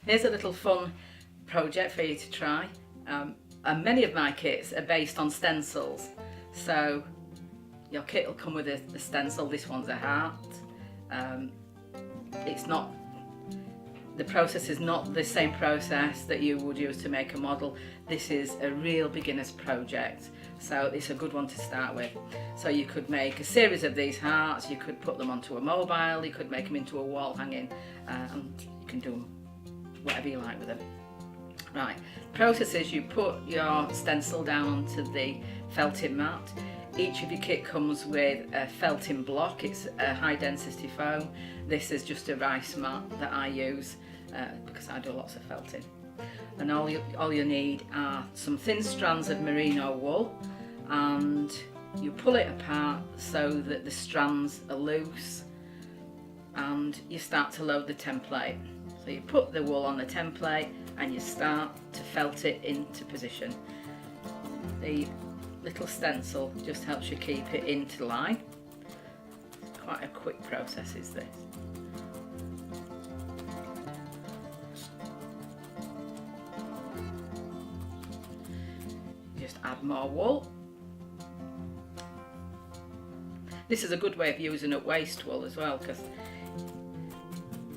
Here's a little fun project for you to try. And many of my kits are based on stencils. So your kit will come with a stencil. This one's a heart. It's not, the process is not the same process that you would use to make a model. This is a real beginner's project, so it's a good one to start with. So you could make a series of these hearts, you could put them onto a mobile, you could make them into a wall hanging, and you can do whatever you like with them. Right, the process is you put your stencil down onto the felting mat. Each of your kit comes with a felting block. It's a high density foam. This is just a rice mat that I use because I do lots of felting. And all you need are some thin strands of merino wool, and you pull it apart so that the strands are loose, and you start to load the template. So you put the wool on the template and you start to felt it into position. The little stencil just helps you keep it into line. It's quite a quick process, is this. Just add more wool. This is a good way of using up waste wool as well, because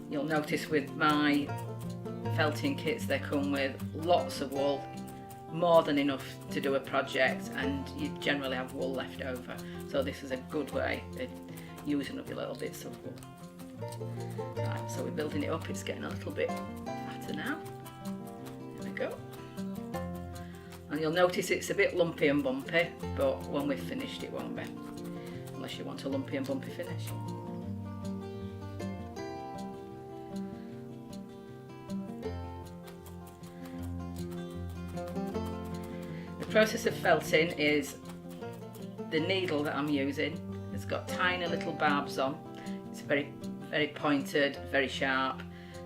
you'll notice with my felting kits they come with lots of wool, more than enough to do a project, and you generally have wool left over. So this is a good way of using up your little bits of wool. Right, so we're building it up, it's getting a little bit fatter now. There we go. And you'll notice it's a bit lumpy and bumpy, but when we've finished it won't be, unless you want a lumpy and bumpy finish. The process of felting is the needle that I'm using. It's got tiny little barbs on. It's very pointed, very sharp.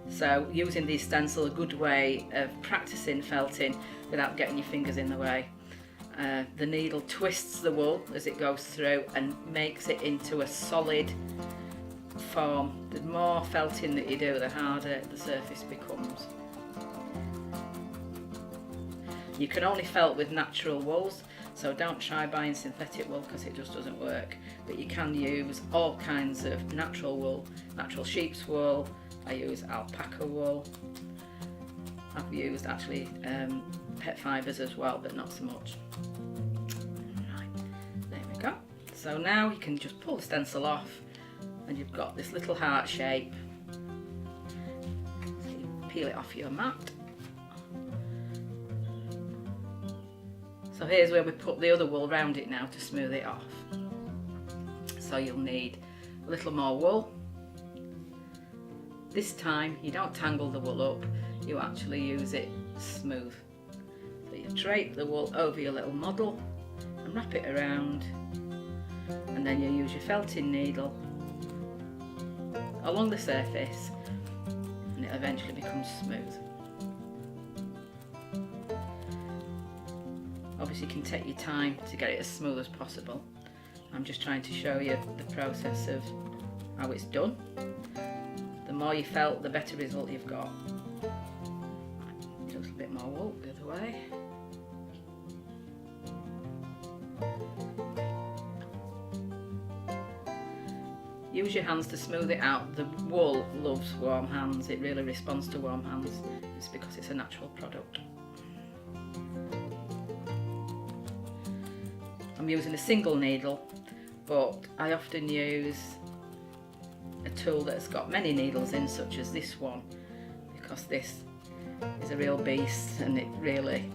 So using these stencils is a good way of practicing felting without getting your fingers in the way. The needle twists the wool as it goes through and makes it into a solid form. The more felting that you do, the harder the surface becomes. You can only felt with natural wools, so don't try buying synthetic wool because it just doesn't work. But you can use all kinds of natural wool, natural sheep's wool. I use alpaca wool. I've used actually pet fibres as well, but not so much. Right, there we go. So now you can just pull the stencil off and you've got this little heart shape. So you peel it off your mat. So here's where we put the other wool around it now to smooth it off. So you'll need a little more wool. This time you don't tangle the wool up, you actually use it smooth. So you drape the wool over your little model and wrap it around, and then you use your felting needle along the surface and it eventually becomes smooth. Obviously you can take your time to get it as smooth as possible. I'm just trying to show you the process of how it's done. The more you felt, the better result you've got. Just a bit more wool the other way. Use your hands to smooth it out. The wool loves warm hands, it really responds to warm hands. It's because it's a natural product. I'm using a single needle, but I often use a tool that's got many needles in, such as this one, because this is a real beast and it really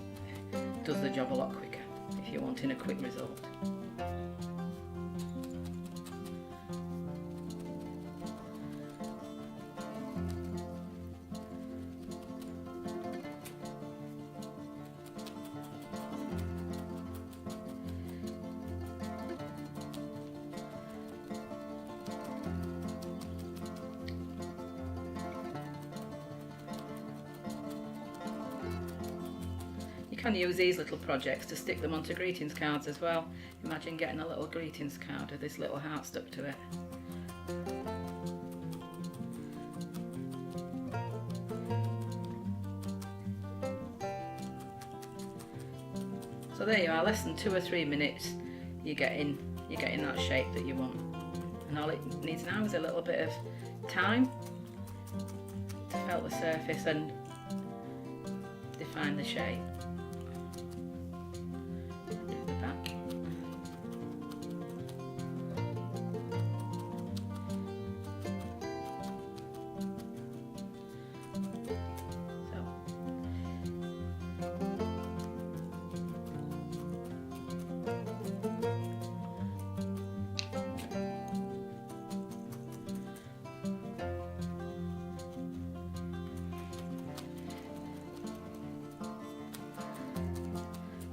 does the job a lot quicker if you're wanting a quick result. You can use these little projects to stick them onto greetings cards as well. Imagine getting a little greetings card with this little heart stuck to it. So there you are, less than 2 or 3 minutes, you're getting that shape that you want. And all it needs now is a little bit of time to felt the surface and define the shape. Do the back.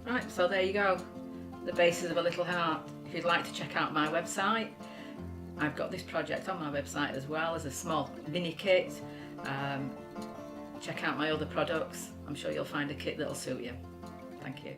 Right, so there you go, the bases of a little heart. If you'd like to check out my website, I've got this project on my website as well as a small mini kit. Check out my other products. I'm sure you'll find a kit that'll suit you. Thank you.